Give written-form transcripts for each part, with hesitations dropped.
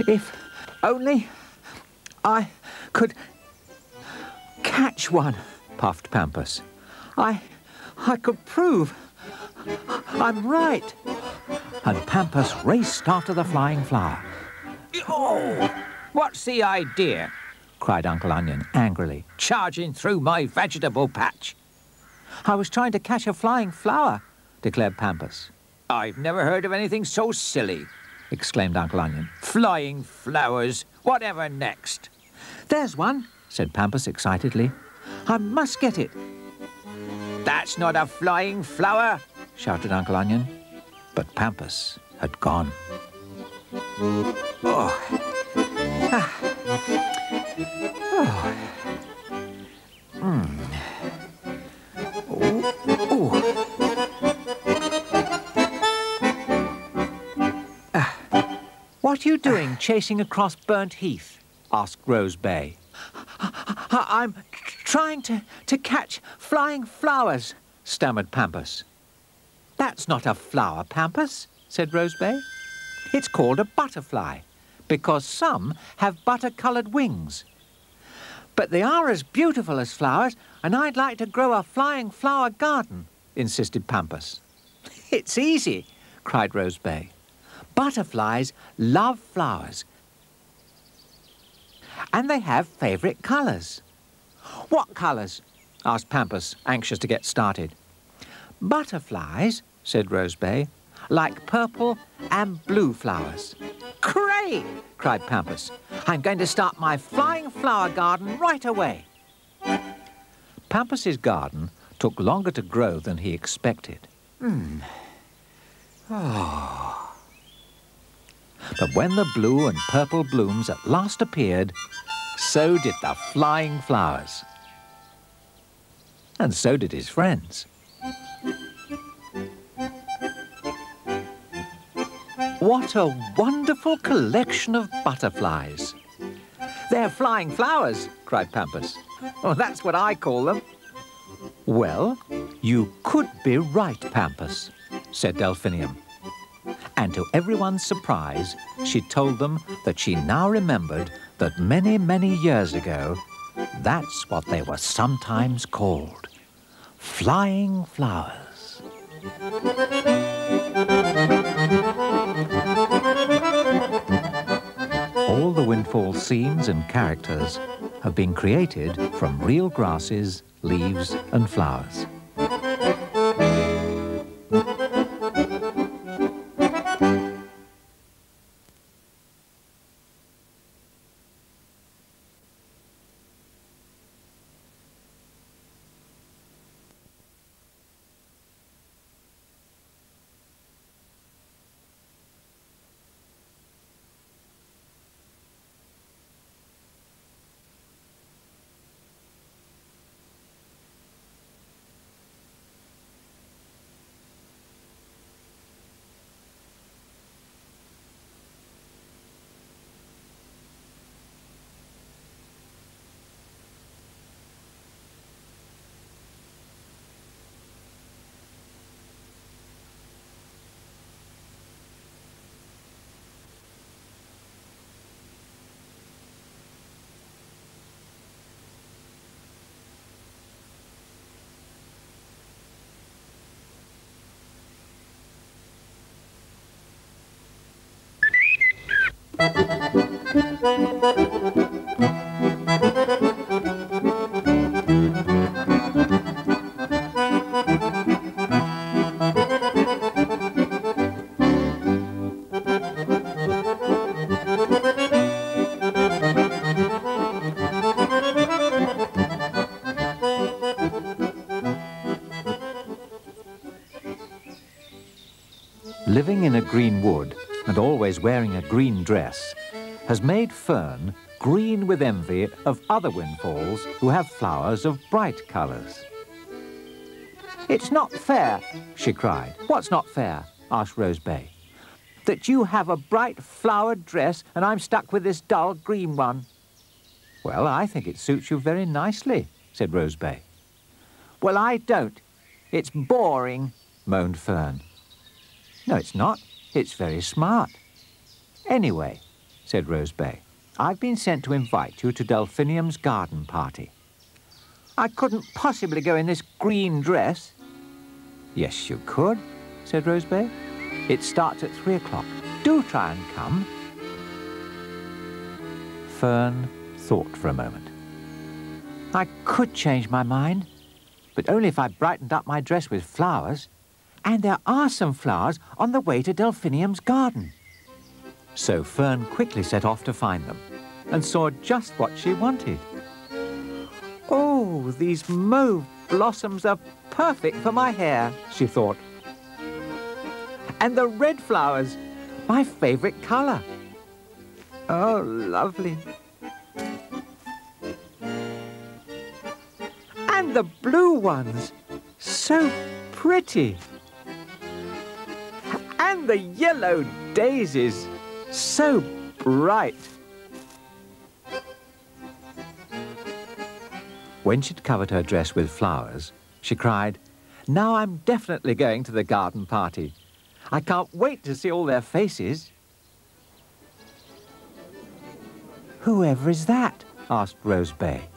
If only I could catch one, puffed Pampus. I could prove I'm right. And Pampus raced after the flying flower. Oh, what's the idea? Cried Uncle Onion angrily. Charging through my vegetable patch. I was trying to catch a flying flower, declared Pampus. I've never heard of anything so silly, exclaimed Uncle Onion. Flying flowers, whatever next? There's one, said Pampus excitedly. I must get it. That's not a flying flower, shouted Uncle Onion. But Pampus had gone. Oh. Ah. Oh. Mm. Oh. What are you doing chasing across burnt heath? Asked Rose Bay. I'm trying to catch flying flowers, stammered Pampus. That's not a flower, Pampus, said Rose Bay. It's called a butterfly, because some have butter-coloured wings. But they are as beautiful as flowers, and I'd like to grow a flying flower garden, insisted Pampus. It's easy, cried Rose Bay. Butterflies love flowers, and they have favourite colours. What colours? Asked Pampus, anxious to get started. Butterflies, said Rose Bay, like purple and blue flowers. Great! Cried Pampus. I'm going to start my flying flower garden right away. Pampus's garden took longer to grow than he expected. Oh. But when the blue and purple blooms at last appeared, so did the flying flowers. And so did his friends. What a wonderful collection of butterflies. They're flying flowers, cried Pampus. Oh, that's what I call them. Well, you could be right, Pampus, said Delphinium. And to everyone's surprise, she told them that she now remembered that many, many years ago, that's what they were sometimes called. Flying flowers. All the Windfall scenes and characters have been created from real grasses, leaves and flowers. Living in a green wood and always wearing a green dress has made Fern green with envy of other windfalls who have flowers of bright colours. It's not fair, she cried. What's not fair? Asked Rose Bay. That you have a bright flowered dress and I'm stuck with this dull green one. Well, I think it suits you very nicely, said Rose Bay. Well, I don't. It's boring, moaned Fern. No, it's not. It's very smart. Anyway, said Rose Bay. "I've been sent to invite you to Delphinium's garden party." "I couldn't possibly go in this green dress." "Yes, you could," said Rose Bay. "It starts at 3 o'clock. Do try and come." Fern thought for a moment. "I could change my mind, but only if I brightened up my dress with flowers. And there are some flowers on the way to Delphinium's garden." So Fern quickly set off to find them and saw just what she wanted. "Oh, these mauve blossoms are perfect for my hair," she thought. "And the red flowers, my favorite color. Oh, lovely. And the blue ones, so pretty. And the yellow daisies, so bright." When she'd covered her dress with flowers, she cried, "Now I'm definitely going to the garden party. I can't wait to see all their faces." "Whoever is that?" asked Rose Bay.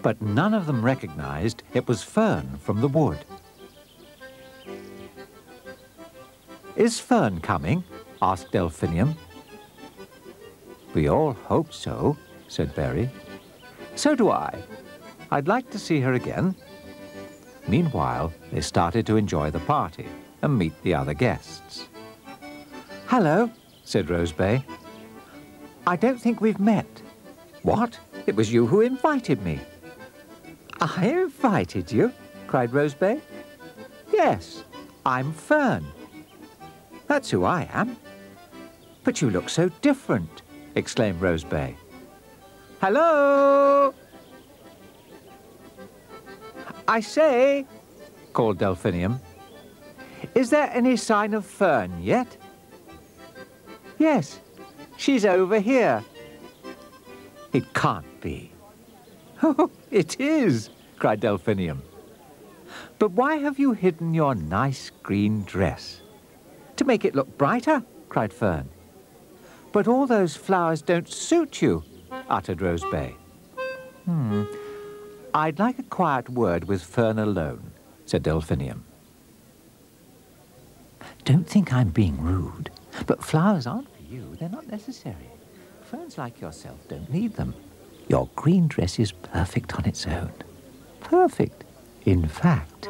But none of them recognized it was Fern from the wood. "Is Fern coming?" asked Delphinium. "We all hope so," said Berry. "So do I. I'd like to see her again." Meanwhile, they started to enjoy the party and meet the other guests. "Hello," said Rose Bay. "I don't think we've met." "What? It was you who invited me." "I invited you?" cried Rose Bay. "Yes, I'm Fern. That's who I am." "But you look so different," exclaimed Rose Bay. "Hello! I say," called Delphinium, "is there any sign of Fern yet?" "Yes, she's over here." "It can't be." "Oh, it is," cried Delphinium. "But why have you hidden your nice green dress?" "To make it look brighter," cried Fern. "But all those flowers don't suit you," uttered Rose Bay. "I'd like a quiet word with Fern alone," said Delphinium. "Don't think I'm being rude, but flowers aren't for you. They're not necessary. Ferns like yourself don't need them. Your green dress is perfect on its own. Perfect, in fact."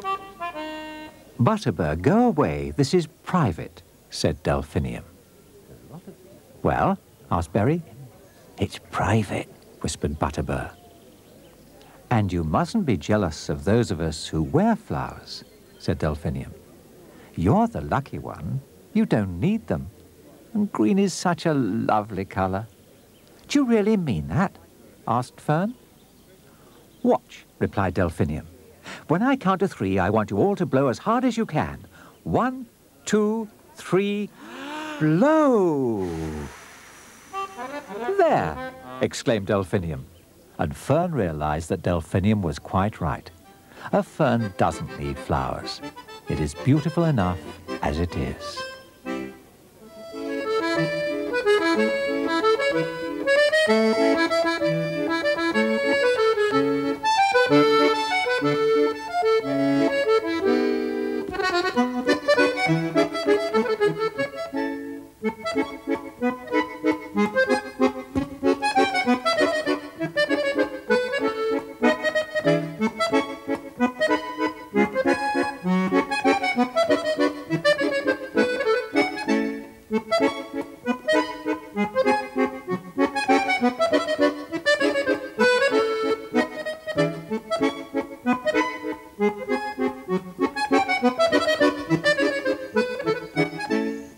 "Butterbur, go away. This is private," said Delphinium. "Well?" asked Berry. "It's private," whispered Butterbur. "And you mustn't be jealous of those of us who wear flowers," said Delphinium. "You're the lucky one. You don't need them. And green is such a lovely color." "Do you really mean that?" asked Fern. "Watch," replied Delphinium. "When I count to 3, I want you all to blow as hard as you can. 1, 2, 3, blow!" "There!" exclaimed Delphinium. And Fern realized that Delphinium was quite right. A fern doesn't need flowers. It is beautiful enough as it is.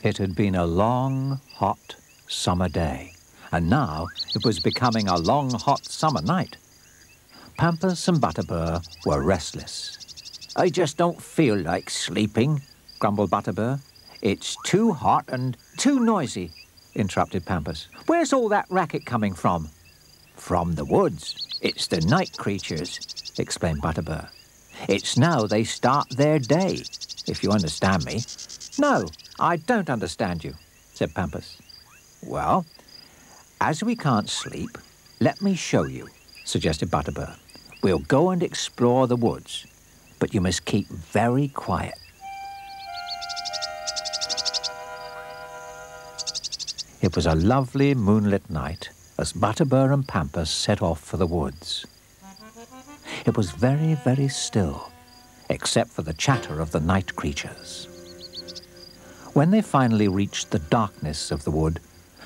It had been a long, hot summer day, and now it was becoming a long, hot summer night. Pampers and Butterbur were restless. "I just don't feel like sleeping," grumbled Butterbur. "It's too hot and too noisy," interrupted Pampers. "Where's all that racket coming from?" "From the woods. It's the night creatures," explained Butterbur. "It's now they start their day, if you understand me." "No, I don't understand you," said Pampers. "Well, As we can't sleep, let me show you, suggested Butterbur. We'll go and explore the woods, but you must keep very quiet. It was a lovely moonlit night as Butterbur and Pampus set off for the woods. It was very, very still, except for the chatter of the night creatures. When they finally reached the darkness of the wood,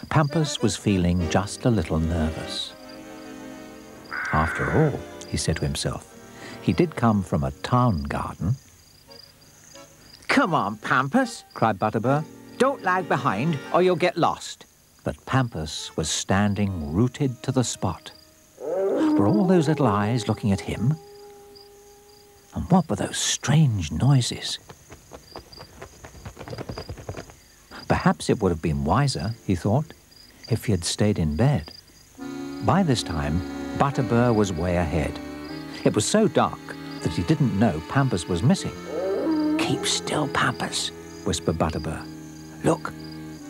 Pampus was feeling just a little nervous. After all, he said to himself, he did come from a town garden. Come on, Pampus, cried Butterbur. Don't lag behind or you'll get lost. But Pampus was standing rooted to the spot. Were all those little eyes looking at him? And what were those strange noises? Perhaps it would have been wiser, he thought, if he had stayed in bed. By this time, Butterbur was way ahead. It was so dark that he didn't know Pampus was missing. Keep still, Pampus, whispered Butterbur. Look,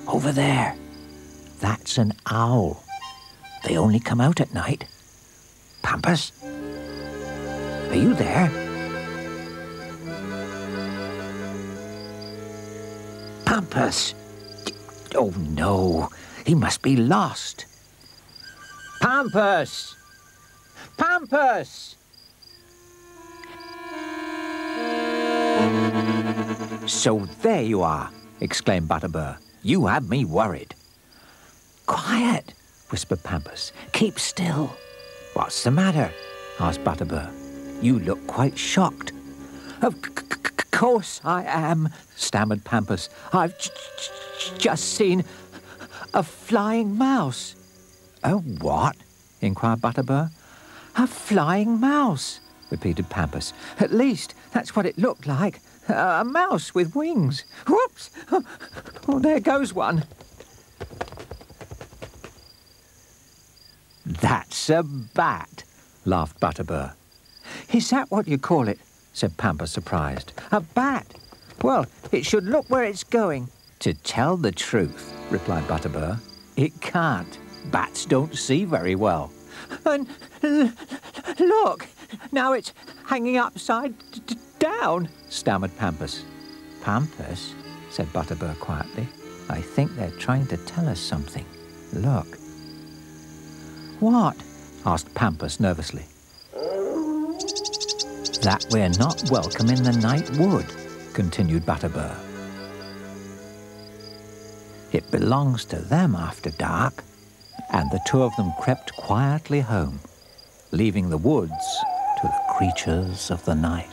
over there. That's an owl. They only come out at night. Pampus, are you there? Pampus! Oh, no, he must be lost. Pampus! Pampus! So there you are, exclaimed Butterbur. You had me worried. Quiet, whispered Pampus. Keep still. What's the matter? Asked Butterbur. You look quite shocked. Of course I am, stammered Pampus. I've just seen a flying mouse. A what? Inquired Butterbur. A flying mouse, repeated Pampus. At least that's what it looked like. A mouse with wings. Whoops! Oh, there goes one. That's a bat, laughed Butterbur. Is that what you call it? Said Pampus, surprised. A bat? Well, it should look where it's going. To tell the truth, replied Butterbur, it can't. Bats don't see very well. And look, now it's hanging upside down, stammered Pampus. Pampus, said Butterbur quietly, I think they're trying to tell us something. Look. What? Asked Pampus nervously. That we're not welcome in the night wood, continued Butterbur. It belongs to them after dark, and the two of them crept quietly home, leaving the woods to the creatures of the night.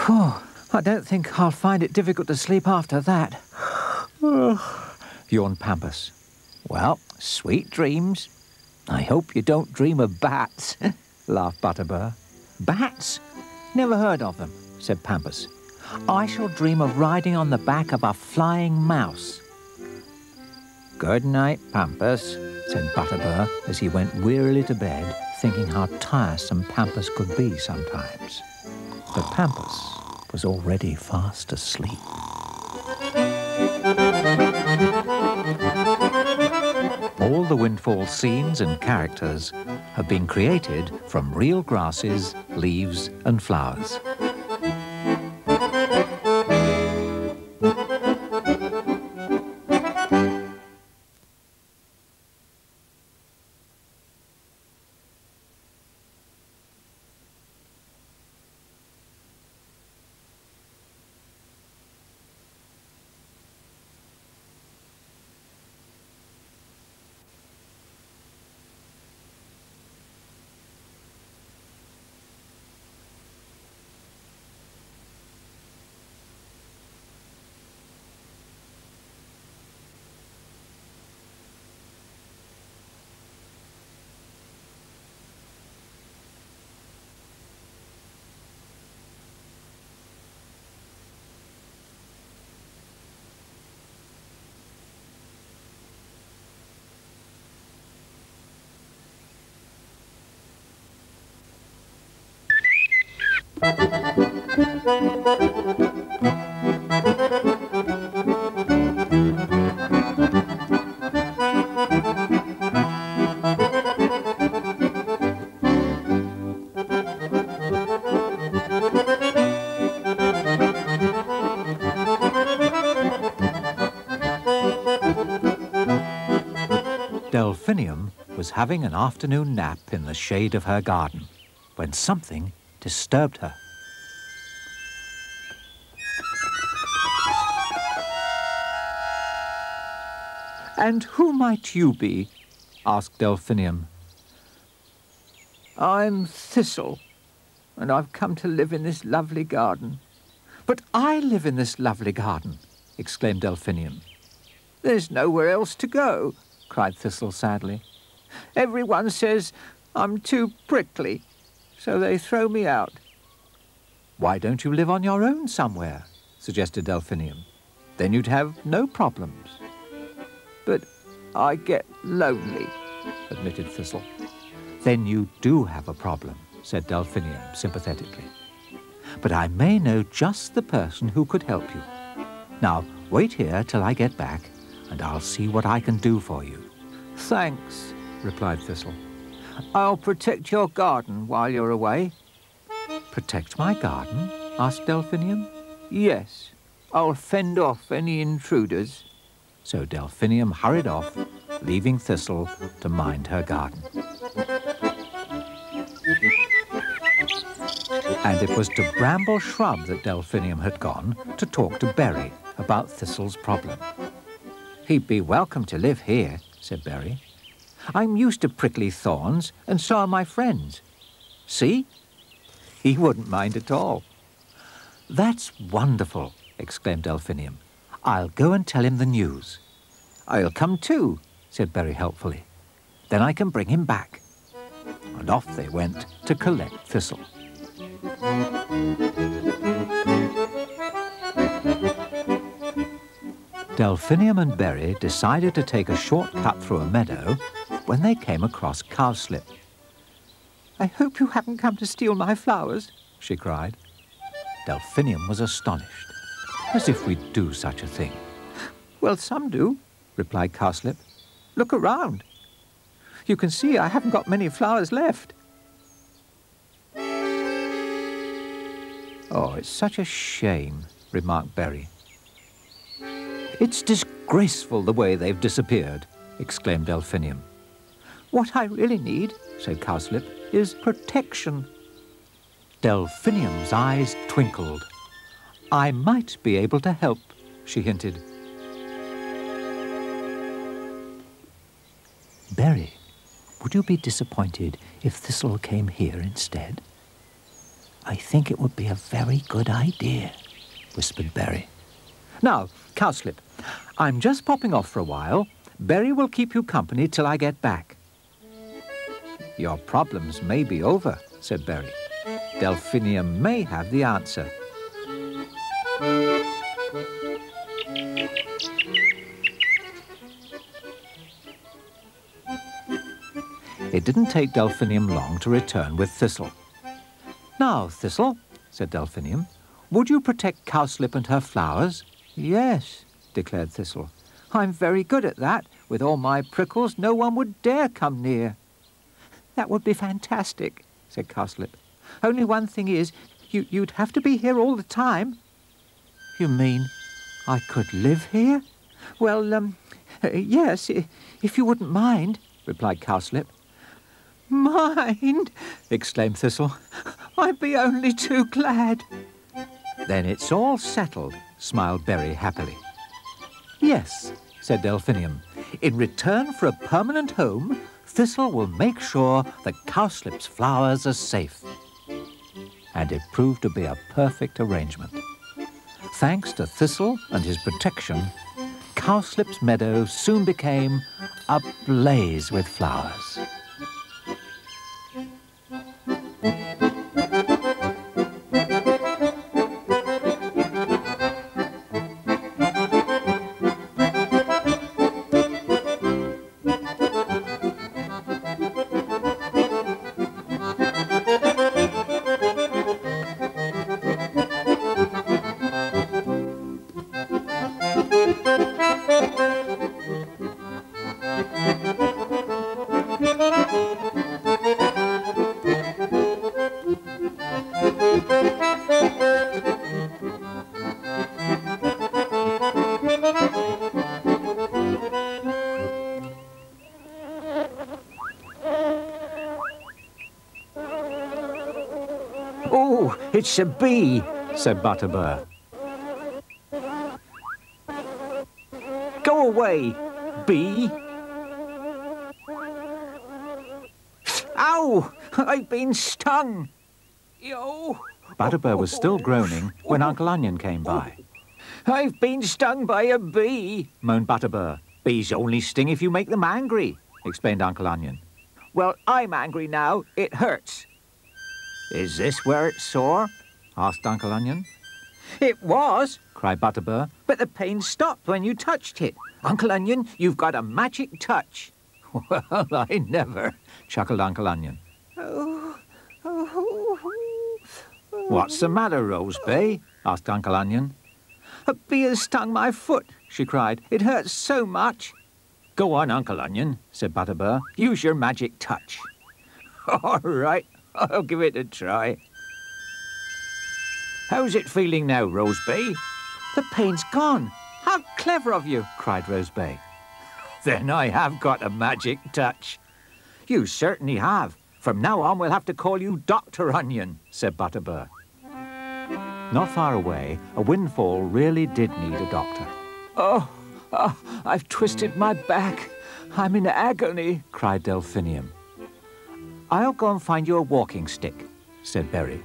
Whew, I don't think I'll find it difficult to sleep after that. Yawned Pampus. Well, sweet dreams. I hope you don't dream of bats, laughed Butterbur. Bats? Never heard of them, said Pampus. I shall dream of riding on the back of a flying mouse. Good night, Pampus, said Butterbur as he went wearily to bed, thinking how tiresome Pampus could be sometimes. But Pampus was already fast asleep. All the Windfall scenes and characters have been created from real grasses, leaves and flowers. Delphinium was having an afternoon nap in the shade of her garden when something disturbed her. "And who might you be?" asked Delphinium. "I'm Thistle, and I've come to live in this lovely garden." "But I live in this lovely garden," exclaimed Delphinium. "There's nowhere else to go," cried Thistle sadly. "Everyone says I'm too prickly, so they throw me out." "Why don't you live on your own somewhere?" suggested Delphinium. "Then you'd have no problems." "But I get lonely," admitted Thistle. "Then you do have a problem," said Delphinium sympathetically. "But I may know just the person who could help you. Now, wait here till I get back, and I'll see what I can do for you." "Thanks," replied Thistle. "I'll protect your garden while you're away." "Protect my garden?" asked Delphinium. "Yes, I'll fend off any intruders." So Delphinium hurried off, leaving Thistle to mind her garden. And it was to Bramble Shrub that Delphinium had gone to talk to Berry about Thistle's problem. "He'd be welcome to live here," said Berry. "I'm used to prickly thorns, and so are my friends. See? He wouldn't mind at all." "That's wonderful," exclaimed Delphinium. "I'll go and tell him the news." "I'll come too," said Berry helpfully. "Then I can bring him back." And off they went to collect Thistle. Delphinium and Berry decided to take a short cut through a meadow when they came across Cowslip. "I hope you haven't come to steal my flowers," she cried. Delphinium was astonished. As if we'd do such a thing. "Well, some do," replied Cowslip. "Look around. You can see I haven't got many flowers left." "Oh, it's such a shame," remarked Berry. "It's disgraceful the way they've disappeared," exclaimed Delphinium. "What I really need," said Cowslip, "is protection." Delphinium's eyes twinkled. "I might be able to help," she hinted. "Berry, would you be disappointed if Thistle came here instead?" "I think it would be a very good idea," whispered Berry. "Now, Cowslip, I'm just popping off for a while. Berry will keep you company till I get back." "Your problems may be over," said Berry. "Delphinium may have the answer." It didn't take Delphinium long to return with Thistle. "Now, Thistle," said Delphinium, "would you protect Cowslip and her flowers?" "Yes," declared Thistle. "I'm very good at that. With all my prickles, no one would dare come near." "That would be fantastic," said Cowslip. "Only one thing is, you'd have to be here all the time." "You mean I could live here?" "Well, yes, if you wouldn't mind," replied Cowslip. "Mind!" exclaimed Thistle. "I'd be only too glad." "Then it's all settled," smiled Berry happily. "Yes," said Delphinium. "In return for a permanent home, Thistle will make sure that Cowslip's flowers are safe." And it proved to be a perfect arrangement. Thanks to Thistle and his protection, Cowslip's meadow soon became ablaze with flowers. It's a bee, said Butterbur. Go away, bee. Ow! I've been stung. Yo! Butterbur was still groaning when Uncle Onion came by. I've been stung by a bee, moaned Butterbur. Bees only sting if you make them angry, explained Uncle Onion. Well, I'm angry now. It hurts. Is this where it's sore? Asked Uncle Onion. It was, cried Butterbur, but the pain stopped when you touched it. Uncle Onion, you've got a magic touch. Well, I never, chuckled Uncle Onion. What's the matter, Rosebay? Asked Uncle Onion. A bee has stung my foot, she cried. It hurts so much. Go on, Uncle Onion, said Butterbur. Use your magic touch. All right, I'll give it a try. How's it feeling now, Rosebay? The pain's gone. How clever of you, cried Rosebay. Then I have got a magic touch. You certainly have. From now on, we'll have to call you Dr. Onion, said Butterbur. Not far away, a windfall really did need a doctor. Oh, I've twisted my back. I'm in agony, cried Delphinium. I'll go and find you a walking stick, said Berry.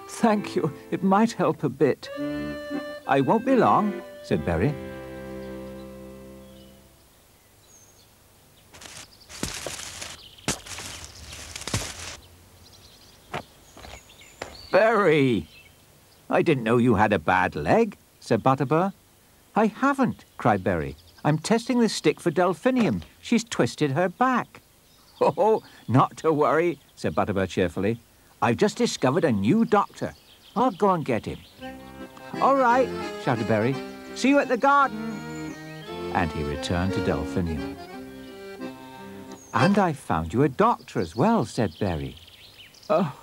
Thank you. It might help a bit. I won't be long, said Berry. Berry! I didn't know you had a bad leg, said Butterbur. I haven't, cried Berry. I'm testing the stick for Delphinium. She's twisted her back. Oh, not to worry, said Butterbur cheerfully. I've just discovered a new doctor. I'll go and get him. All right, shouted Berry. See you at the garden. And he returned to Delphinium. And I found you a doctor as well, said Berry. Oh,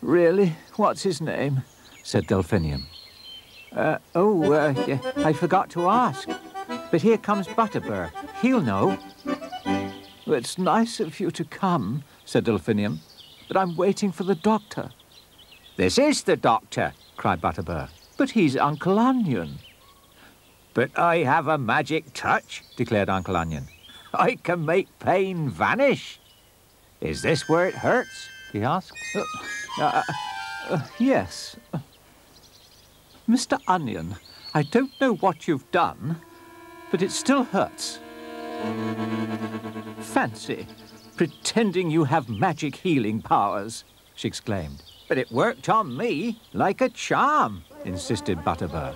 really? What's his name? Said Delphinium. Yeah, I forgot to ask. But here comes Butterbur. He'll know. It's nice of you to come, said Delphinium, but I'm waiting for the doctor. This is the doctor, cried Butterbur. But he's Uncle Onion. But I have a magic touch, declared Uncle Onion. I can make pain vanish. Is this where it hurts? He asked. Yes. Mr. Onion, I don't know what you've done, but it still hurts. Fancy pretending you have magic healing powers, she exclaimed. But it worked on me like a charm, insisted Butterbur.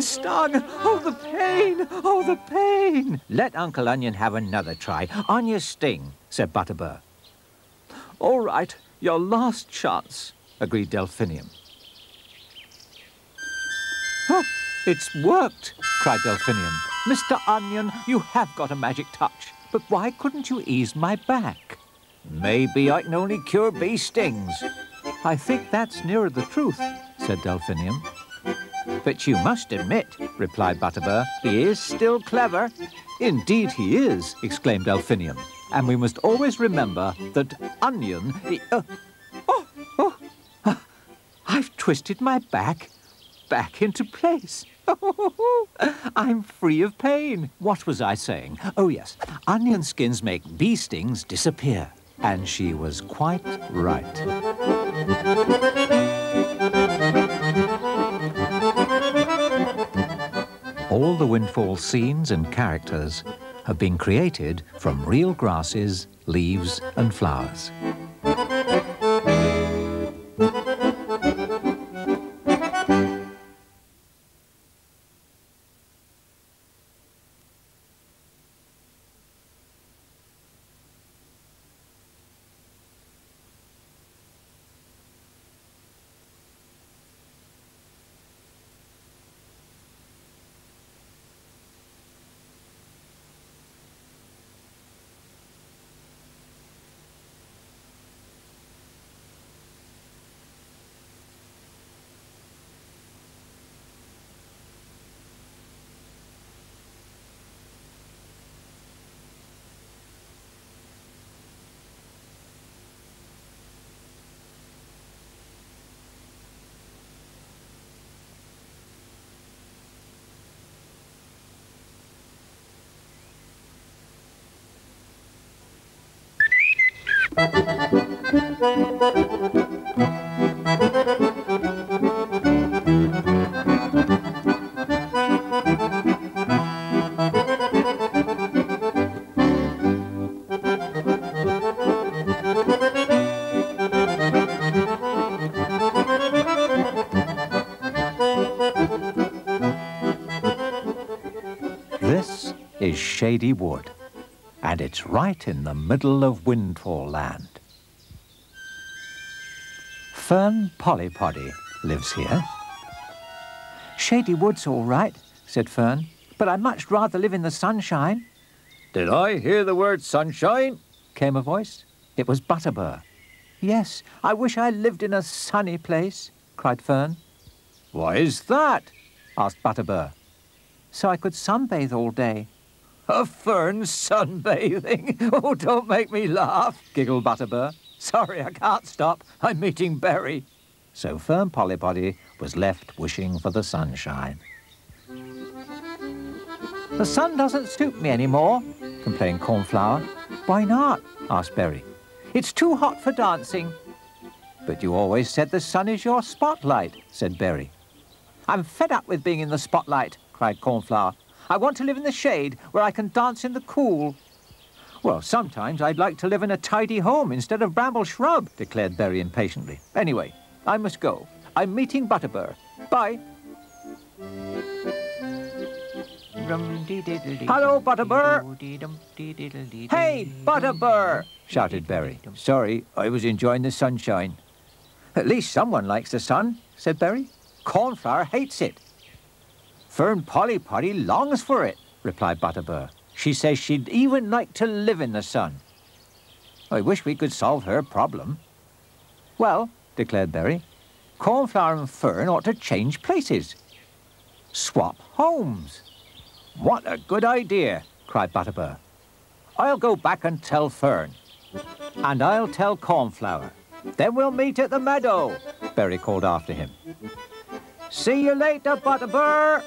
Stung! Oh, the pain! Oh, the pain! Let Uncle Onion have another try on your sting, said Butterbur. All right, your last chance, agreed Delphinium. Oh, it's worked, cried Delphinium. Mr. Onion, you have got a magic touch, but why couldn't you ease my back? Maybe I can only cure bee stings. I think that's nearer the truth, said Delphinium. But you must admit, replied Butterbur, he is still clever. Indeed he is, exclaimed Delphinium. And we must always remember that Onion... I've twisted my back into place. I'm free of pain. What was I saying? Oh, yes, onion skins make bee stings disappear. And she was quite right. All the Windfall scenes and characters have been created from real grasses, leaves and flowers. This is Shady Wood, and it's right in the middle of Windfall Land. Fern Polypody lives here. Shady Wood's all right, said Fern, but I'd much rather live in the sunshine. Did I hear the word sunshine? Came a voice. It was Butterbur. Yes, I wish I lived in a sunny place, cried Fern. Why is that? Asked Butterbur. So I could sunbathe all day. A fern sunbathing? Oh, don't make me laugh, giggled Butterbur. Sorry, I can't stop. I'm meeting Berry. So Fern Polypody was left wishing for the sunshine. The sun doesn't suit me anymore, complained Cornflower. Why not? Asked Berry. It's too hot for dancing. But you always said the sun is your spotlight, said Berry. I'm fed up with being in the spotlight, cried Cornflower. I want to live in the shade where I can dance in the cool. Well, sometimes I'd like to live in a tidy home instead of bramble shrub, declared Berry impatiently. Anyway, I must go. I'm meeting Butterbur. Bye. Hello, Butterbur. Hey, Butterbur, shouted Berry. Sorry, I was enjoying the sunshine. At least someone likes the sun, said Berry. Cornflower hates it. Fern Polypody longs for it, replied Butterbur. She says she'd even like to live in the sun. I wish we could solve her problem. Well, declared Berry, Cornflower and Fern ought to change places. Swap homes. What a good idea, cried Butterbur. I'll go back and tell Fern. And I'll tell Cornflower. Then we'll meet at the meadow, Berry called after him. See you later, Butterbur.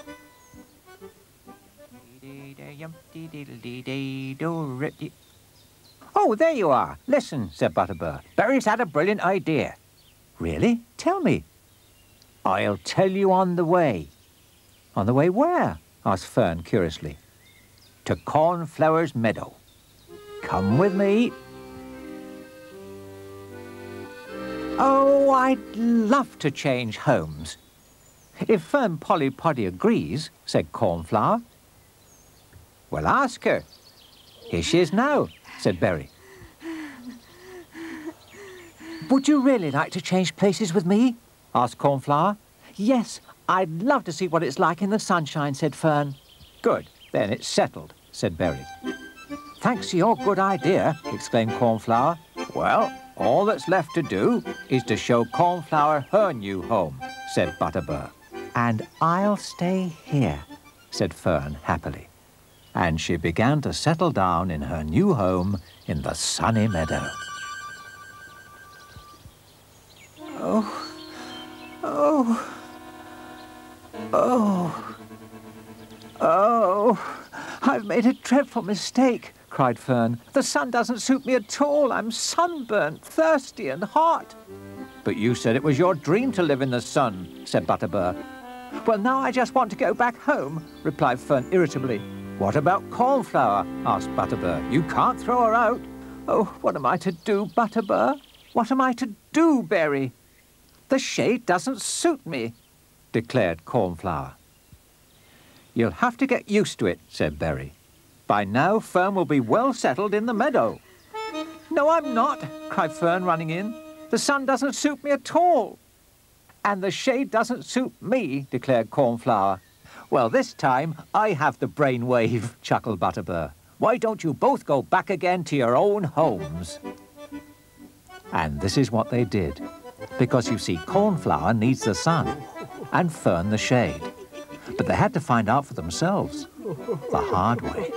Oh, there you are. Listen, said Butterbur. Berry's had a brilliant idea. Really? Tell me. I'll tell you on the way. On the way where? Asked Fern curiously. To Cornflower's meadow. Come with me. Oh, I'd love to change homes. If Fern Polypody agrees, said Cornflower. Well, ask her. Here she is now, said Berry. Would you really like to change places with me? Asked Cornflower. Yes, I'd love to see what it's like in the sunshine, said Fern. Good, then it's settled, said Berry. Thanks to your good idea, exclaimed Cornflower. Well, all that's left to do is to show Cornflower her new home, said Butterbur. And I'll stay here, said Fern happily. And she began to settle down in her new home in the sunny meadow. Oh, oh, oh, oh, I've made a dreadful mistake, cried Fern. The sun doesn't suit me at all. I'm sunburnt, thirsty and hot. But you said it was your dream to live in the sun, said Butterbur. Well, now I just want to go back home, replied Fern irritably. What about Cornflower? Asked Butterbur. You can't throw her out. Oh, what am I to do, Butterbur? What am I to do, Berry? The shade doesn't suit me, declared Cornflower. You'll have to get used to it, said Berry. By now, Fern will be well settled in the meadow. No, I'm not, cried Fern, running in. The sun doesn't suit me at all. And the shade doesn't suit me, declared Cornflower. Well, this time I have the brainwave, chuckled Butterbur. Why don't you both go back again to your own homes? And this is what they did. Because, you see, Cornflower needs the sun and Fern the shade. But they had to find out for themselves the hard way.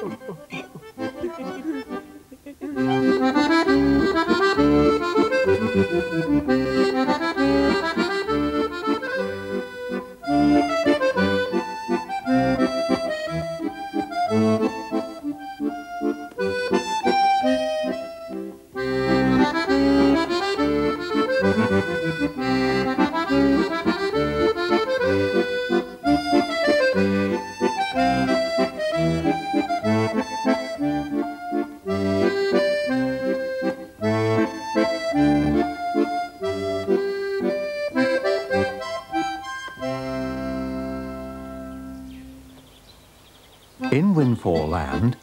In Windfall Land,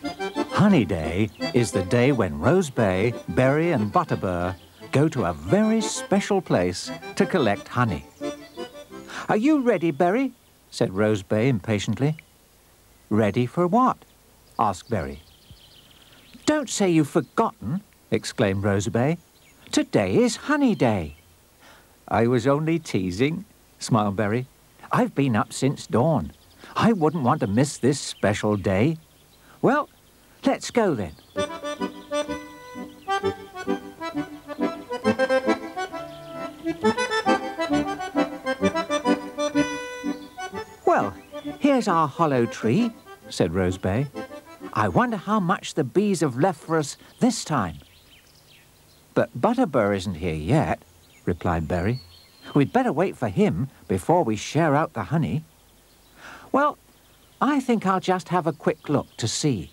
Honey Day is the day when Rose Bay, Berry and Butterbur go to a very special place to collect honey. Are you ready, Berry? Said Rose Bay impatiently. Ready for what? Asked Berry. Don't say you've forgotten, Exclaimed Rose Bay. today is Honey Day. I was only teasing, smiled Berry. I've been up since dawn. I wouldn't want to miss this special day. Well, let's go then. Well, here's our hollow tree, said Rose Bay. I wonder how much the bees have left for us this time. But Butterbur isn't here yet, replied Berry. We'd better wait for him before we share out the honey. Well, I think I'll just have a quick look to see.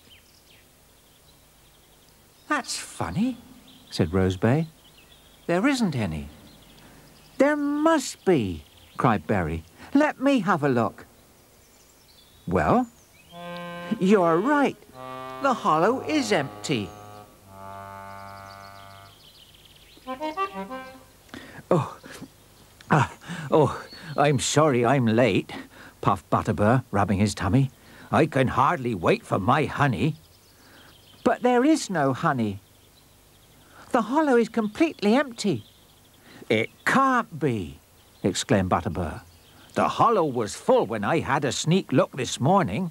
That's funny, said Rose Bay. There isn't any. There must be, cried Berry. Let me have a look. Well? You're right. The hollow is empty. Oh, I'm sorry I'm late, puffed Butterbur, rubbing his tummy. I can hardly wait for my honey. But there is no honey. The hollow is completely empty. It can't be, exclaimed Butterbur. The hollow was full when I had a sneak look this morning.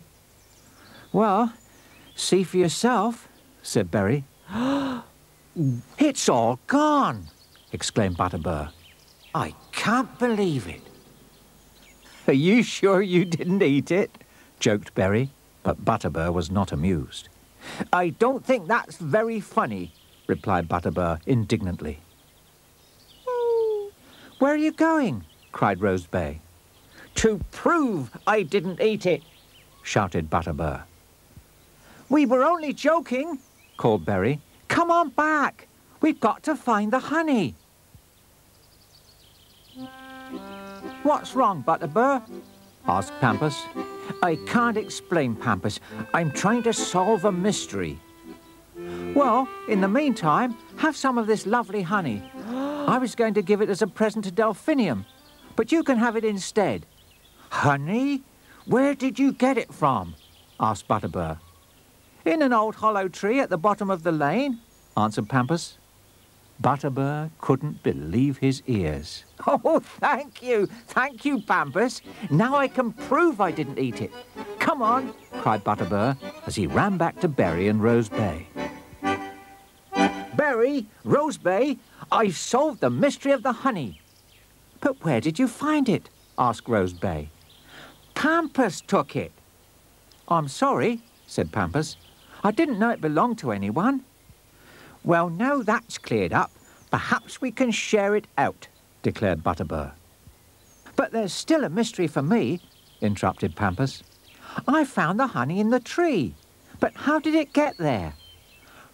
Well, see for yourself, said Berry. It's all gone, exclaimed Butterbur. I can't believe it. Are you sure you didn't eat it? Joked Berry, but Butterbur was not amused. I don't think that's very funny, replied Butterbur indignantly. Where are you going? Cried Rose Bay. To prove I didn't eat it, shouted Butterbur. We were only joking, called Berry. Come on back. We've got to find the honey. What's wrong, Butterbur? asked Pampus. I can't explain, Pampus. I'm trying to solve a mystery. Well, in the meantime, have some of this lovely honey. I was going to give it as a present to Delphinium, but you can have it instead. Honey? Where did you get it from? asked Butterbur. In an old hollow tree at the bottom of the lane, answered Pampus. Butterbur couldn't believe his ears. Oh, thank you, Pampus. Now I can prove I didn't eat it. Come on, cried Butterbur as he ran back to Berry and Rose Bay. Berry, Rose Bay, I've solved the mystery of the honey. But where did you find it? asked Rose Bay. Pampus took it. I'm sorry, said Pampus. I didn't know it belonged to anyone. Well, now that's cleared up, perhaps we can share it out, declared Butterbur. But there's still a mystery for me, interrupted Pampus. I found the honey in the tree, but how did it get there?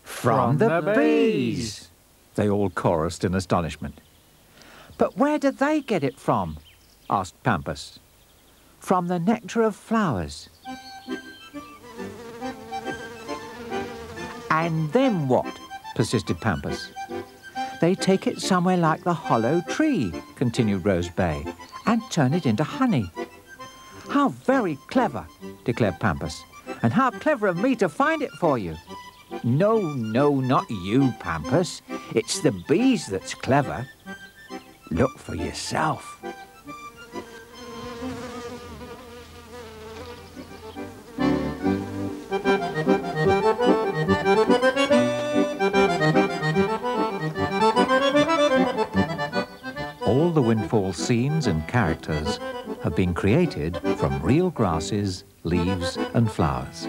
From the bees, they all chorused in astonishment. But where did they get it from? asked Pampus. From the nectar of flowers. And then what? persisted Pampus. They take it somewhere like the hollow tree, continued Rose Bay, and turn it into honey. How very clever, declared Pampus. And how clever of me to find it for you. No, not you, Pampus. It's the bees that's clever. Look for yourself. All the Windfall scenes and characters have been created from real grasses, leaves and flowers.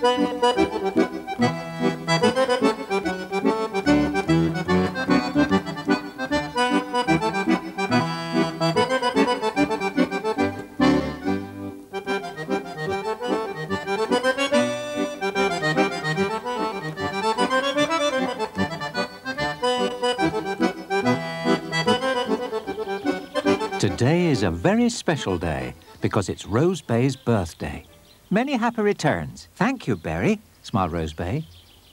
Today is a very special day because it's Rose Bay's birthday. Many happy returns. Thank you, Berry, smiled Rose Bay.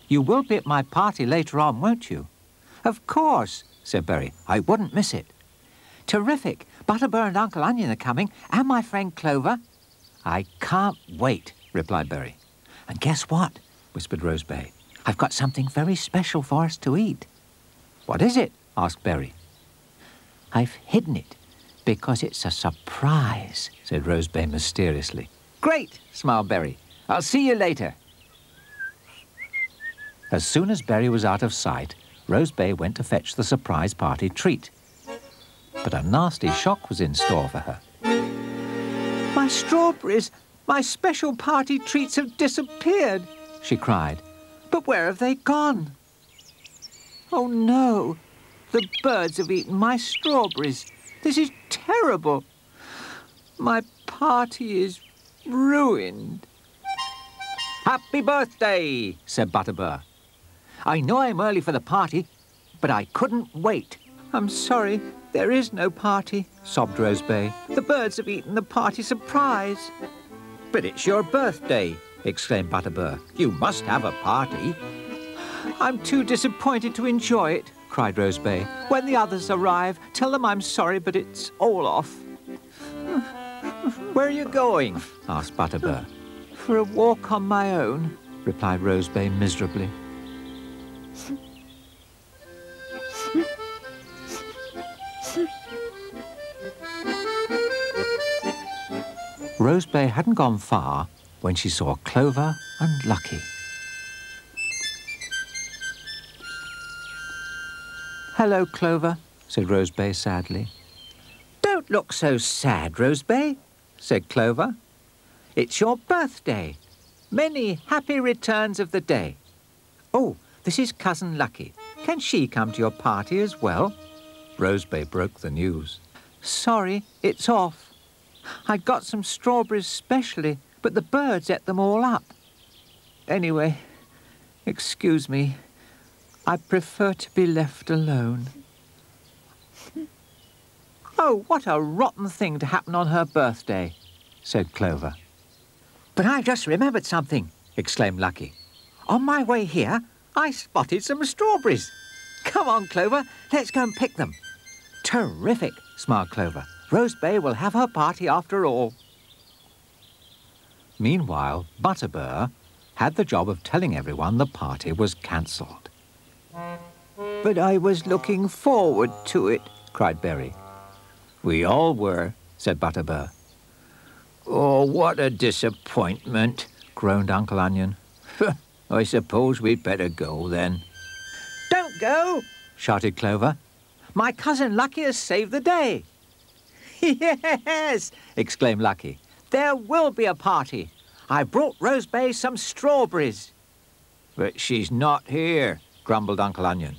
You will be at my party later on, won't you? Of course, said Berry. I wouldn't miss it. Terrific. Butterbur and Uncle Onion are coming, and my friend Clover. I can't wait, replied Berry. And guess what? Whispered Rose Bay. I've got something very special for us to eat. What is it? Asked Berry. I've hidden it because it's a surprise, said Rose Bay mysteriously. Great, smiled Berry. I'll see you later. As soon as Berry was out of sight, Rose Bay went to fetch the surprise party treat. But a nasty shock was in store for her. My strawberries, my special party treats have disappeared, she cried. But where have they gone? Oh, no. The birds have eaten my strawberries. This is terrible. My party is ruined. Happy birthday, said Butterbur. I know I'm early for the party, but I couldn't wait. I'm sorry, there is no party, sobbed Rose Bay. The birds have eaten the party surprise. But it's your birthday, exclaimed Butterbur. You must have a party. I'm too disappointed to enjoy it, cried Rose Bay. When the others arrive, tell them I'm sorry, but it's all off. Where are you going? Asked Butterbur. For a walk on my own, replied Rose Bay miserably. Rose Bay hadn't gone far when she saw Clover and Lucky. Hello, Clover, said Rose Bay sadly. Don't look so sad, Rose Bay, said Clover. It's your birthday. Many happy returns of the day. Oh, this is Cousin Lucky. Can she come to your party as well? Rose Bay broke the news. Sorry, it's off. I got some strawberries specially, but the birds ate them all up. Anyway, excuse me. I prefer to be left alone. Oh, what a rotten thing to happen on her birthday, said Clover. But I just remembered something, exclaimed Lucky. On my way here, I spotted some strawberries. Come on, Clover, let's go and pick them. Terrific, smiled Clover. Rose Bay will have her party after all. Meanwhile, Butterbur had the job of telling everyone the party was cancelled. But I was looking forward to it, cried Berry. We all were, said Butterbur. Oh, what a disappointment, groaned Uncle Onion. I suppose we'd better go, then. Don't go, shouted Clover. My cousin Lucky has saved the day. Yes, exclaimed Lucky. There will be a party. I brought Rose Bay some strawberries. But she's not here, grumbled Uncle Onion.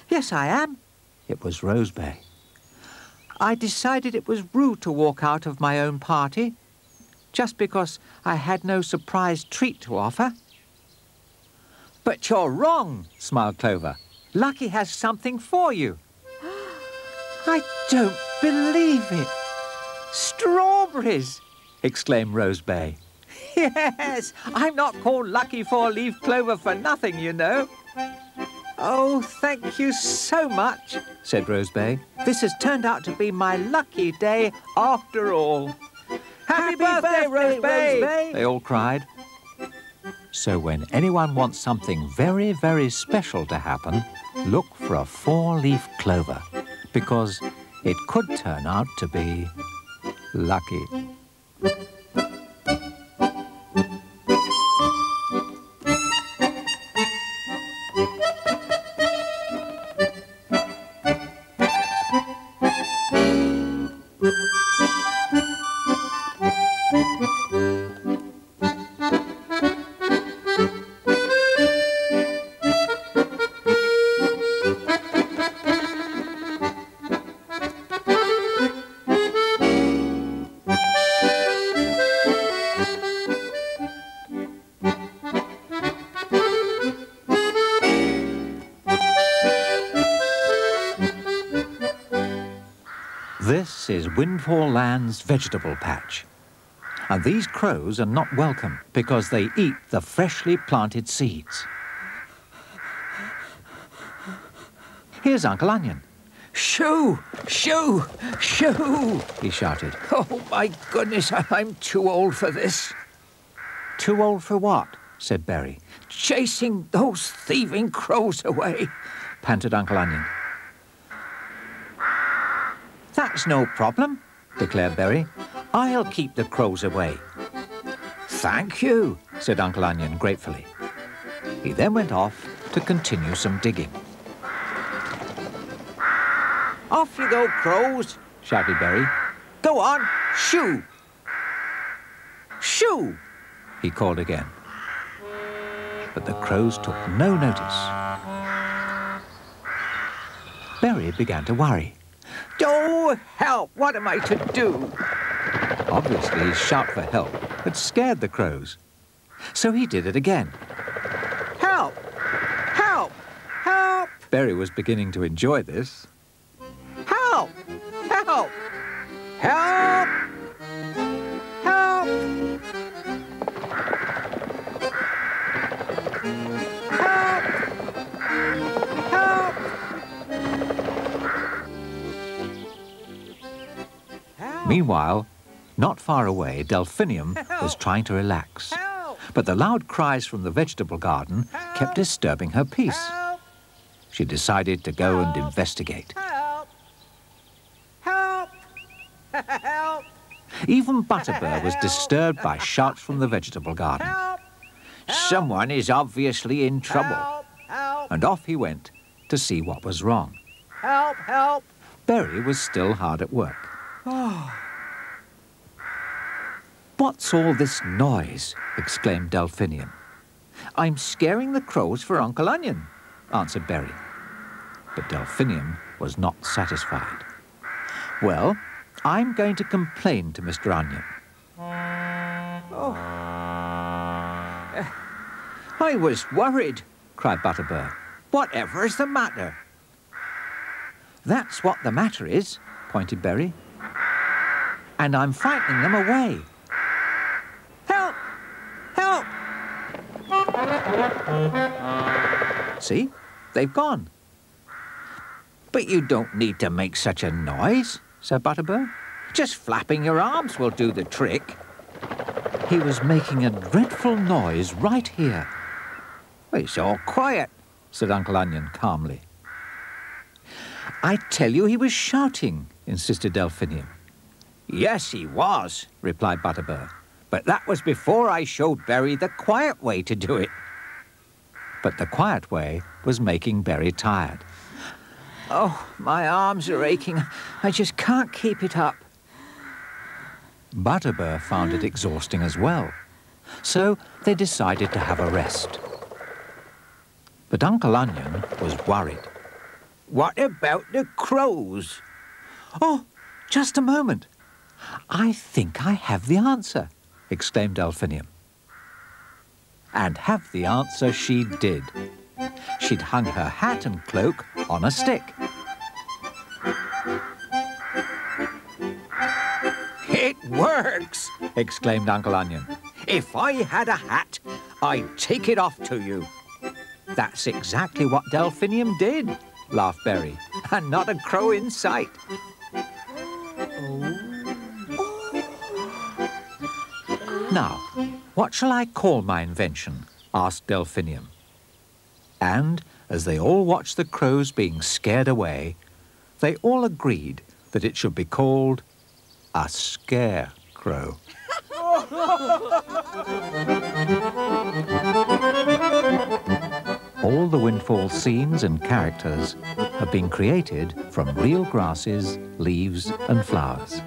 Yes, I am. It was Rose Bay. I decided it was rude to walk out of my own party, just because I had no surprise treat to offer. But you're wrong, smiled Clover. Lucky has something for you. I don't believe it. Strawberries, exclaimed Rose Bay. Yes, I'm not called Lucky Four-Leaf Clover for nothing, you know. Oh, thank you so much, said Rose Bay. This has turned out to be my lucky day after all. Happy birthday, Rose Bay! They all cried. So when anyone wants something very, very special to happen, look for a four-leaf clover, because it could turn out to be lucky. This is Windfall Land's vegetable patch. And these crows are not welcome because they eat the freshly planted seeds. Here's Uncle Onion. Shoo! Shoo! Shoo! He shouted. Oh, my goodness, I'm too old for this. Too old for what? Said Berry. Chasing those thieving crows away, panted Uncle Onion. That's no problem, declared Berry. I'll keep the crows away. Thank you, said Uncle Onion gratefully. He then went off to continue some digging. Off you go, crows, shouted Berry. Go on, shoo! Shoo! He called again. But the crows took no notice. Berry began to worry. Oh, help! What am I to do? Obviously, his shout for help had scared the crows. So he did it again. Help! Help! Help! Berry was beginning to enjoy this. Help! Help! Help! Help! Help! Help! Meanwhile, not far away, Delphinium was trying to relax. Help! But the loud cries from the vegetable garden kept disturbing her peace. Help! She decided to go and investigate. Help! Help! Help! Even Butterbur was disturbed by shouts from the vegetable garden. Help! Someone is obviously in trouble. Help! Help! And off he went to see what was wrong. Help! Help! Berry was still hard at work. What's all this noise? Exclaimed Delphinium. I'm scaring the crows for Uncle Onion, answered Berry. But Delphinium was not satisfied. Well, I'm going to complain to Mr. Onion. Oh. I was worried, cried Butterbur. Whatever's the matter? That's what the matter is, pointed Berry. And I'm frightening them away. Help! Help! See? They've gone. But you don't need to make such a noise, said Butterbur. Just flapping your arms will do the trick. He was making a dreadful noise right here. It's all quiet, said Uncle Onion calmly. I tell you he was shouting, insisted Delphinium. Yes, he was, replied Butterbur. But that was before I showed Berry the quiet way to do it. But the quiet way was making Berry tired. Oh, my arms are aching. I just can't keep it up. Butterbur found it exhausting as well. So they decided to have a rest. But Uncle Onion was worried. What about the crows? Oh, just a moment. I think I have the answer, exclaimed Delphinium. And have the answer she did. She'd hung her hat and cloak on a stick. It works, exclaimed Uncle Onion. If I had a hat, I'd take it off to you. That's exactly what Delphinium did, laughed Berry, and not a crow in sight. Now, what shall I call my invention? Asked Delphinium. And, as they all watched the crows being scared away, they all agreed that it should be called a scarecrow. All the Windfall scenes and characters have been created from real grasses, leaves and flowers.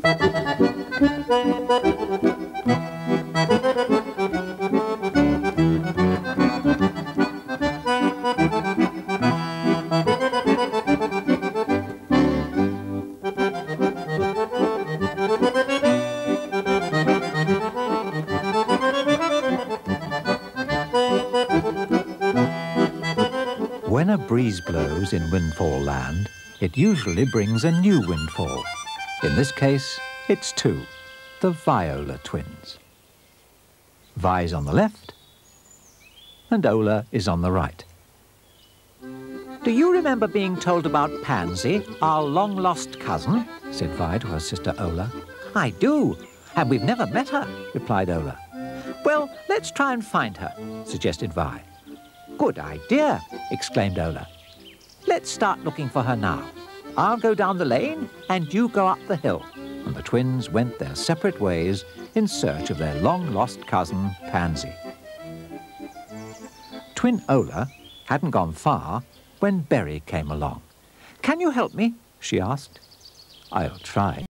When a breeze blows in Windfall Land, it usually brings a new windfall. In this case, it's two, the Viola twins. Vi's on the left, and Ola is on the right. Do you remember being told about Pansy, our long-lost cousin? Said Vi to her sister Ola. I do, and we've never met her, replied Ola. Well, let's try and find her, suggested Vi. Good idea, exclaimed Ola. Let's start looking for her now. I'll go down the lane and you go up the hill. And the twins went their separate ways in search of their long-lost cousin, Pansy. Twin Ola hadn't gone far when Berry came along. Can you help me? She asked. I'll try,